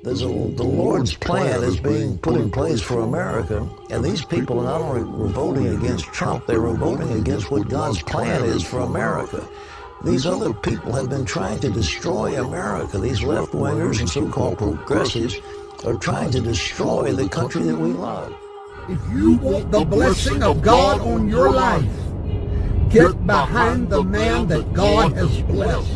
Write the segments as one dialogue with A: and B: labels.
A: The Lord's plan is being put in place for America, and these people are not only revolting against Trump, they're revolting against what God's plan is for America. These other people have been trying to destroy America. These left-wingers and so-called progressives are trying to destroy the country that we love.
B: If you want the blessing of God on your life, get behind the man that God has blessed.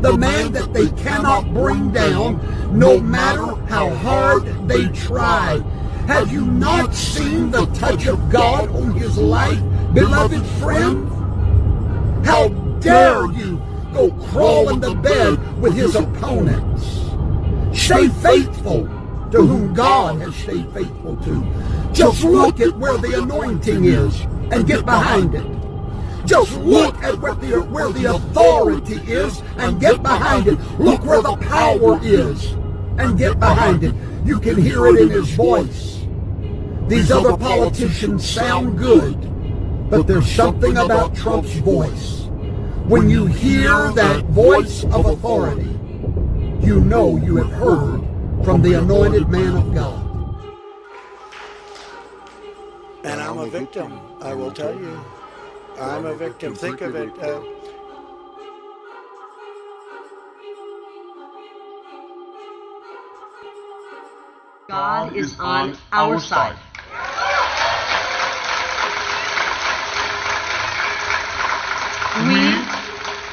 B: The man that they cannot bring down, no matter how hard they try. Have you not seen the touch of God on his life, beloved friend? How dare you go crawl in the bed with his opponents? Stay faithful to whom God has stayed faithful to. Just look at where the anointing is and get behind it. Just look at where the authority is and get behind it. Look where the power is and get behind it. You can hear it in his voice. These other politicians sound good, but there's something about Trump's voice. When you hear that voice of authority, you know you have heard from the anointed man of God.
C: And I'm a victim, I will tell you. I'm a victim. Think of it.
D: God is on our side. We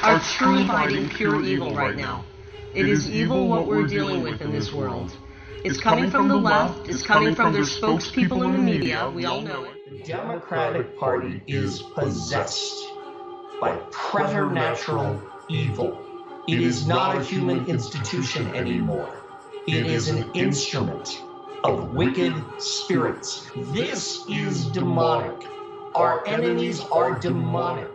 D: are truly fighting pure evil right now. It is evil what we're dealing with in this world. It's coming from the left. It's coming from their spokespeople in the media. We all know it.
E: The Democratic Party is possessed by preternatural evil. It is not a human institution anymore. It is an instrument of wicked spirits. This is demonic. Our enemies are demonic.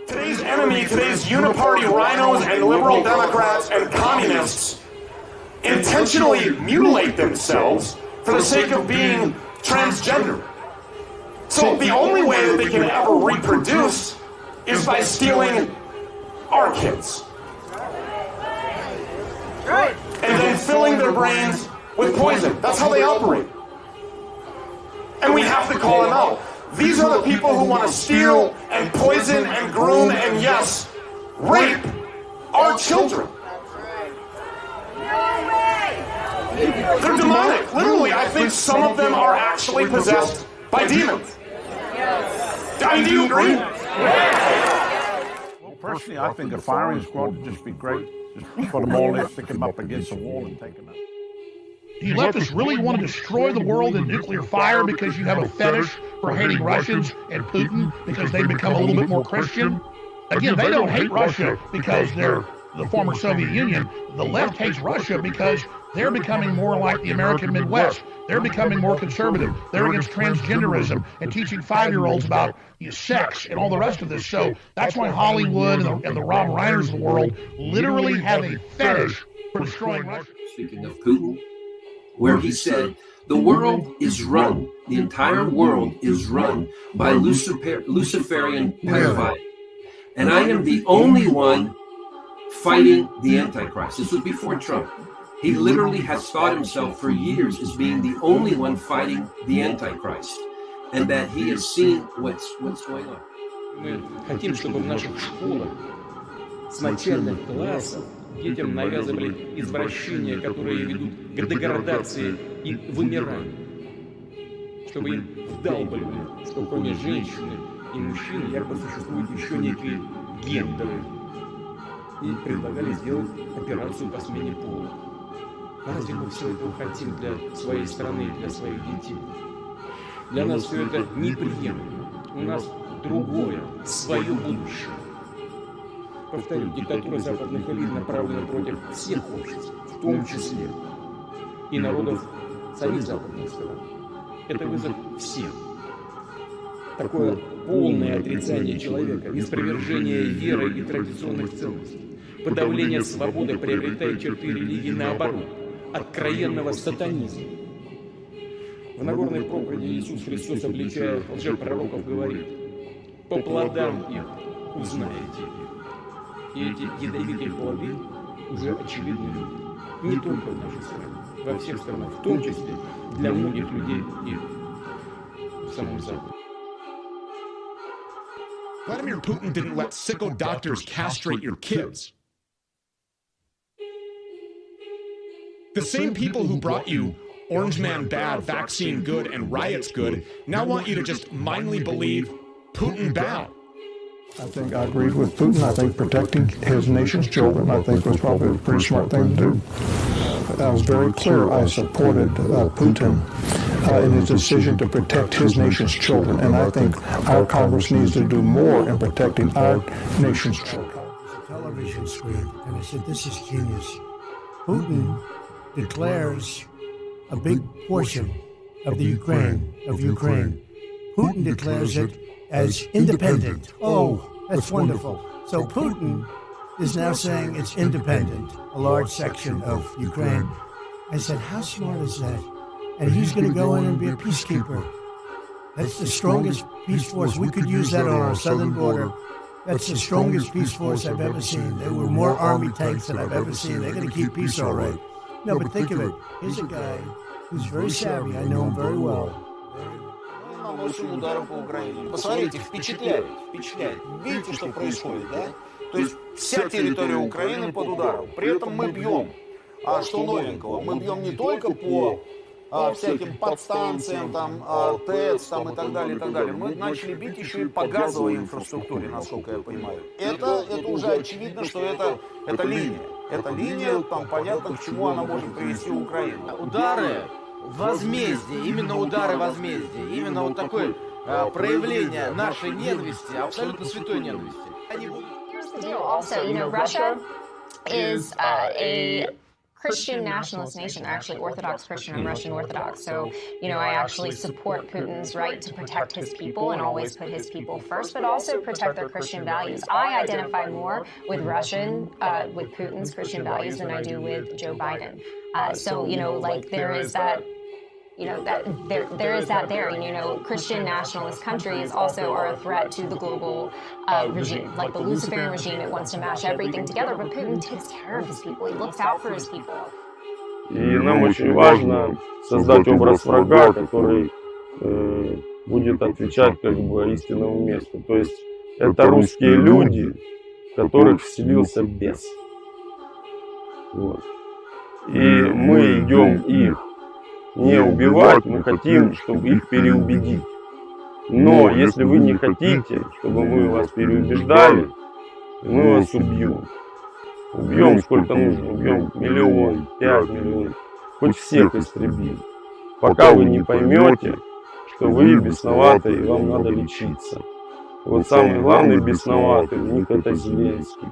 F: Today's enemy, today's uniparty rhinos and liberal Democrats and communists intentionally mutilate themselves for the sake of being transgender. So the only way that they can ever reproduce is by stealing our kids. And then filling their brains with poison. That's how they operate. And we have to call them out. These are the people who want to steal and poison and groom and, yes, rape our children. They're demonic. Literally, I think some of them are actually possessed by demons. I mean, do you agree?
G: Well, personally, I think a firing squad would just be great. Just put them all there, stick them up against the wall and take them out.
H: Do you leftists really want to destroy the world in nuclear fire because you have a fetish for hating Russians and Putin because they become a little bit more Christian? Again, they don't hate Russia because they're the former Soviet Union. The left hates Russia because they're becoming more like the American Midwest. They're becoming more conservative. They're against transgenderism and teaching 5-year-olds about sex and all the rest of this. So that's why Hollywood and the Rob Reiners of the world literally have a fetish for destroying Russia.
I: Speaking of Putin, where he said, the world is run, the entire world is run by Luciferian Parvati. And I am the only one fighting the Antichrist. This was before Trump. He literally has thought himself for years as being the only one fighting the Antichrist. And that he has seen what's going on.
J: Мы хотим, чтобы в наших школах с начальных классов детям навязывали извращения, которые ведут к деградации и вымиранию. Чтобы им вдалбливали, что кроме женщины и мужчин якобы существуют еще некие гендеры. И предлагали сделать операцию по смене пола. Разве мы все этого хотим для своей страны, для своих детей? Для нас все это неприемлемо. У нас другое, свое будущее. Повторю, диктатура западных элит направлена против всех обществ, в том числе и народов самих западных стран. Это вызов всем. Такое полное отрицание человека, неспровержение веры и традиционных ценностей, подавление свободы приобретает черты религии наоборот, откровенного сатанизма. В Нагорной проповеди Иисус Христос, обличая лжепророков, говорит: «По плодам их узнаете их». И эти ядовитые плоды уже очевидны людям. Не только в нашей стране, во всех странах, в том числе для многих людей и в самом Западе.
F: Vladimir Putin didn't let sicko doctors castrate your kids. The same people who brought you Orange Man bad, vaccine good, and riots good now want you to just blindly believe Putin bad.
K: I think I agreed with Putin. I think protecting his nation's children, I think, was probably a pretty smart thing to do. I was very clear. I supported Putin in his decision to protect his nation's children, and I think our Congress needs to do more in protecting our nation's children.
B: Television screen, and I said, "This is genius." Putin declares a big portion of the Ukraine. Putin declares it as independent. Oh, that's wonderful. So Putin is now saying it's independent, a large section of Ukraine. I said, how smart is that? And he's going to go in and be a peacekeeper. That's the strongest peace force. We could use that on our southern border. That's the strongest peace force I've ever seen. There were more army tanks than I've ever seen. They're going to keep peace all right. No, but think of it. Here's a guy who's very savvy. I know him very well.
L: Наносим удары по Украине. Посмотрите, впечатляет. Видите, что происходит, да? То есть вся территория Украины под ударом. При этом мы бьем. А что новенького? Мы бьем не только по всяким подстанциям, там, ТЭЦ там, и так далее, и так далее. Мы начали бить еще и по газовой инфраструктуре, насколько я понимаю. Это уже очевидно, что это линия. Эта линия, там понятно, к чему она может привести Украину.
M: Удары возмездие, именно удары возмездия, именно вот такое проявление нашей ненависти, абсолютно святой ненависти.
N: Here's the deal also, you know, Russia is a Christian nationalist nation, actually Orthodox Christian. I'm Russian Orthodox. So, you know, I actually support Putin's right to protect his people and always put his people first, but also protect their Christian values. I identify more with Putin's Christian values than I do with Joe Biden. So, you know, like there is that, you know, that there is that there. And, you know, Christian nationalist countries also are a threat to the global regime. Like the Luciferian regime, it wants to mash everything together, but Putin takes care of his people. He looks out for his people.
O: И нам очень важно создать образ врага, который будет отвечать как бы истинному месту. То есть это русские люди, в которых вселился бес. Вот. И мы идем их не убивать, мы хотим, чтобы их переубедить. Но если вы не хотите, чтобы мы вас переубеждали, мы вас убьем. Убьем сколько нужно, убьем 1 миллион, 5 миллионов, хоть всех истребим. Пока вы не поймете, что вы бесноваты и вам надо лечиться. Вот самый главный бесноватый у них это Зеленский.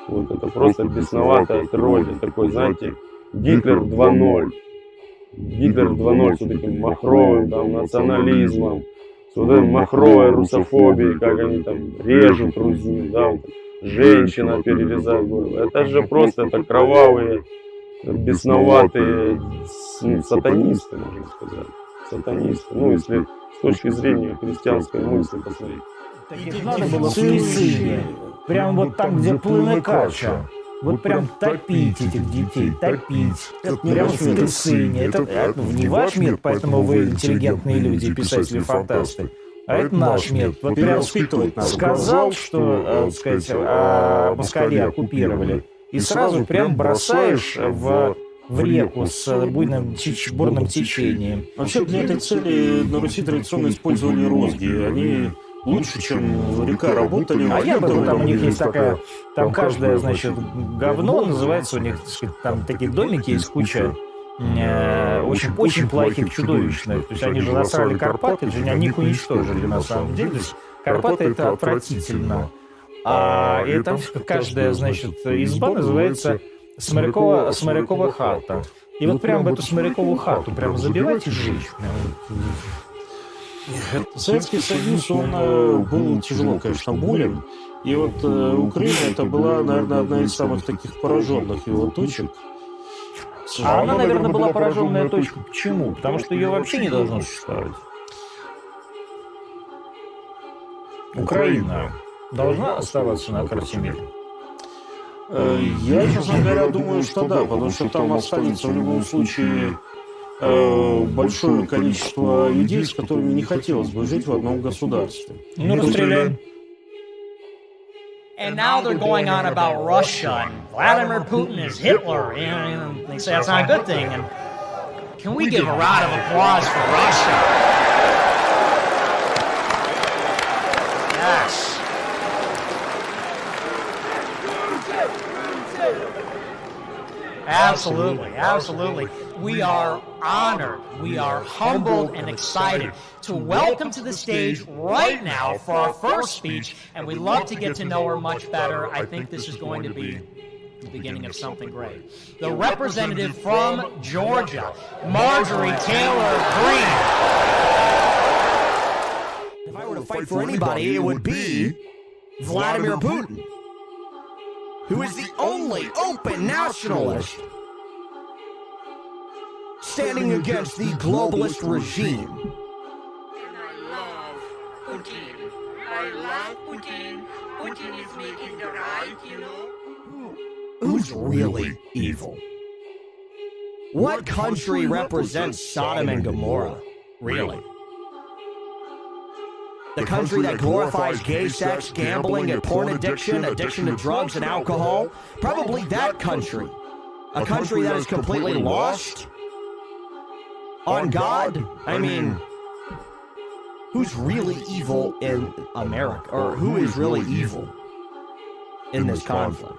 O: Вот это просто бесноватое отродье, такой, знаете, Гитлер 2.0. Гитлер 2.0 с вот этим махровым там, национализмом, с вот этой махровой русофобией, как они там режут русских, да, вот, женщина перерезает горло. Это же просто это кровавые, бесноватые сатанисты, можно сказать. Сатанисты. Ну, если с точки зрения христианской мысли посмотреть.
P: Таких надо было в Сицилии, прям вот там, где плыны кача. Вот прям топить этих детей, топить. Это прям в Сицилии. Это не ваш мир, поэтому вы интеллигентные люди, писатели-фантасты. А это наш мир. Вот прям сказал, что, так сказать, москали оккупировали. И сразу прям бросаешь в реку с бурным течением.
Q: Вообще для этой цели на Руси традиционно использовали розги. Они лучше, чем река, работали.
P: А я был, там у них есть такая, там каждое, значит, говно называется, у них, так сказать, там такие домики есть куча очень плохих, чудовищных. То есть они же насрали Карпаты, они их уничтожили на самом деле. То есть Карпаты это отвратительно. И там каждая, значит, изба называется Сморякова хата. И вот прям в эту Сморякову хату прям забивать и сжечь.
Q: Советский Союз, он был тяжело, конечно, болен. И вот Украина, это была, наверное, одна из самых таких пораженных его точек.
P: А она, наверное, была пораженная точка. Почему? Потому что ее вообще не должно существовать. Украина должна оставаться на карте мира?
Q: Я, честно говоря, думаю, что да, потому что там останется в любом случае большое количество людей, с которыми не хотелось бы жить в одном государстве.
P: Ну, расстреляем.
R: And now they're going on about Russia and Vladimir Putin is Hitler. And they say that's not a good thing. And can we give a round of applause for Russia? Yes. Absolutely, absolutely. We are honored, we are humbled and excited to welcome to the stage right now for our first speech, and we'd love to get to know her much better. I think this is going to be the beginning of something great. The representative from Georgia, Marjorie Taylor Greene.
S: If I were to fight for anybody, it would be Vladimir Putin, who is the only open nationalist standing against the globalist regime.
T: And I love Putin. I love Putin. Putin is making the right, you know.
S: Who's really evil? What country represents Sodom and Gomorrah, really? The country that glorifies gay sex, gambling, and porn addiction, addiction to drugs and alcohol? Probably that country. A country that is completely lost on God? I mean, who's really evil in America? Or who is really evil in this conflict?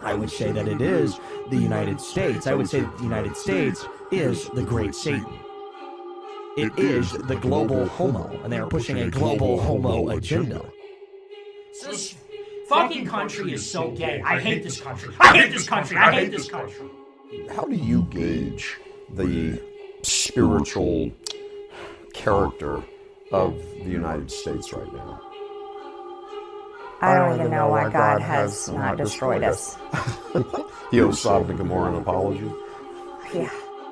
S: I would say that it is the United States. I would say that the United States is the great Satan. It is the global homo, and they are pushing a global homo agenda.
R: This fucking country is so gay. I hate this country. I hate this country. I hate this country.
U: How do you gauge the spiritual character of the United States right now?
V: I don't even know why God has not destroyed us.
U: He owes Sodom and Gomorrah an apology?
V: Yeah.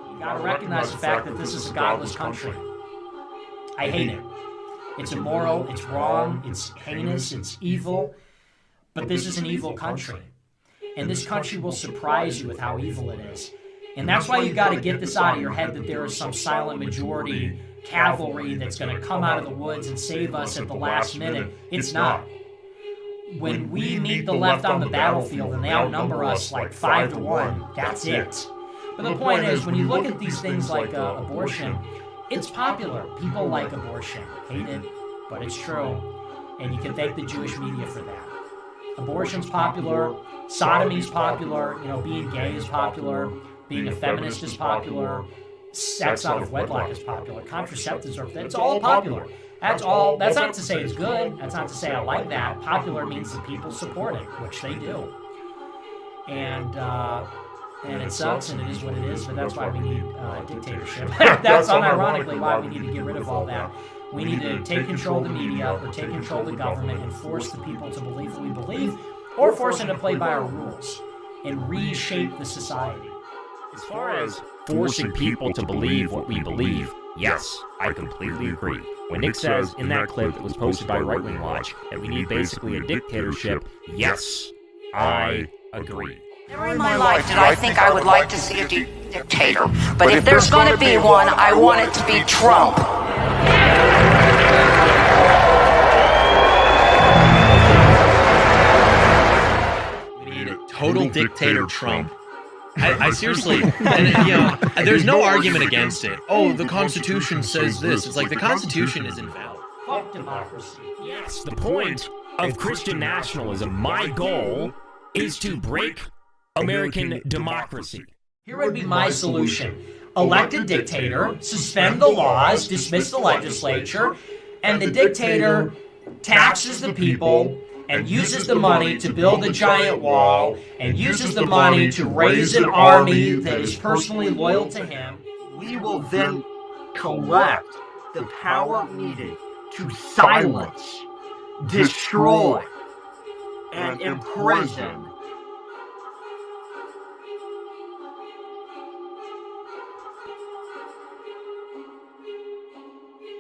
R: You gotta recognize the fact that this is a godless country. I hate it. It's immoral, it's wrong, it's heinous, it's evil. But this is an evil country. And this country will surprise you with how evil it is. And that's why you gotta get this out of your head that there is some silent majority cavalry that's gonna come out of the woods and save us at the last minute. It's not. When we meet the left on the battlefield and they outnumber us like 5-1, that's it. But the point is, when you look at these things like abortion, it's popular. People like abortion. Hate it, but it's true. And you can thank the Jewish media for that. Abortion's popular. Sodomy's popular. You know, being gay is popular. Being a feminist is popular. Sex out of wedlock is popular. Contraceptives are, it's all popular. That's all. That's not to say it's good. That's not to say I like that. Popular means that people support it, which they do. And it sucks, and it is what it is, but that's why we need dictatorship. That's unironically why we need to get rid of all that. We need to take control of the media, or take control of the government, and force the people to believe what we believe, or force them to play by our rules, and reshape the society.
W: As far as forcing people to believe what we believe, yes, I completely agree. When Nick says in that clip that was posted by Right Wing Watch that we need basically a dictatorship, yes, I agree.
T: Never in my life did I think I would like to see a dictator. But if there's going to be one, I want it to be Trump.
X: We need a total dictator Trump. I seriously, and, you know, there's no argument against it. Oh, the Constitution says this. It's like the Constitution is invalid.
R: Fuck democracy.
W: Yes, the point of Christian nationalism, my goal, is to break American democracy.
R: Here would be my solution. Elect a dictator, suspend the laws, dismiss the legislature, and the dictator taxes the people and uses the money to build a giant wall and uses the money to raise an army that is personally loyal to him.
Y: We will then collect the power needed to silence, destroy, and imprison